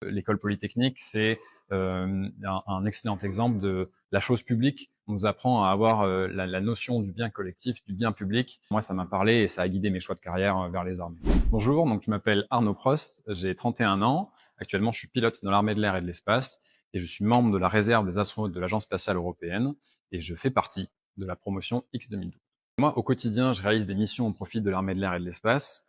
L'école polytechnique, c'est un excellent exemple de la chose publique. On nous apprend à avoir la notion du bien collectif, du bien public. Moi, ça m'a parlé et ça a guidé mes choix de carrière vers les armées. Bonjour, donc je m'appelle Arnaud Prost, j'ai 31 ans. Actuellement, je suis pilote dans l'armée de l'air et de l'espace et je suis membre de la réserve des astronautes de l'Agence spatiale européenne et je fais partie de la promotion X 2012. Moi, au quotidien, je réalise des missions au profit de l'armée de l'air et de l'espace.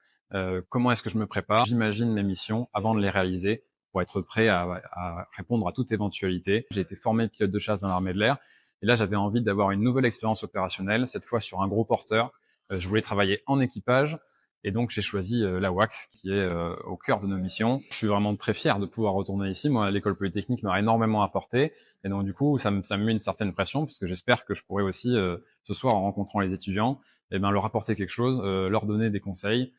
Comment est-ce que je me prépare? J'imagine mes missions avant de les réaliser pour être prêt à répondre à toute éventualité. J'ai été formé pilote de chasse dans l'armée de l'air et là, j'avais envie d'avoir une nouvelle expérience opérationnelle, cette fois sur un gros porteur. Je voulais travailler en équipage et donc j'ai choisi l'AWACS qui est au cœur de nos missions. Je suis vraiment très fier de pouvoir retourner ici. Moi, l'école polytechnique m'a énormément apporté et donc du coup, ça me met une certaine pression parce que j'espère que je pourrai aussi ce soir, en rencontrant les étudiants, leur apporter quelque chose, leur donner des conseils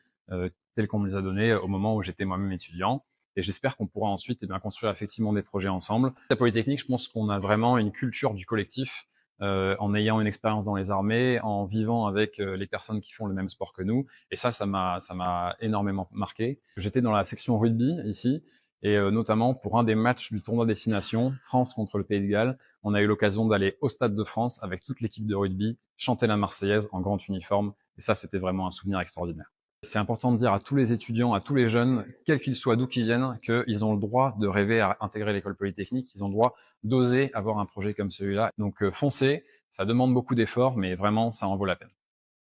tels qu'on me les a donnés au moment où j'étais moi-même étudiant. Et j'espère qu'on pourra ensuite construire effectivement des projets ensemble. La Polytechnique, je pense qu'on a vraiment une culture du collectif, en ayant une expérience dans les armées, en vivant avec les personnes qui font le même sport que nous. Et ça m'a énormément marqué. J'étais dans la section rugby ici, et notamment pour un des matchs du tournoi Destination, France contre le Pays de Galles, on a eu l'occasion d'aller au Stade de France avec toute l'équipe de rugby, chanter la Marseillaise en grand uniforme. Et ça, c'était vraiment un souvenir extraordinaire. C'est important de dire à tous les étudiants, à tous les jeunes, quels qu'ils soient, d'où qu'ils viennent, qu'ils ont le droit de rêver à intégrer l'école polytechnique, qu'ils ont le droit d'oser avoir un projet comme celui-là. Donc foncez, ça demande beaucoup d'efforts, mais vraiment, ça en vaut la peine.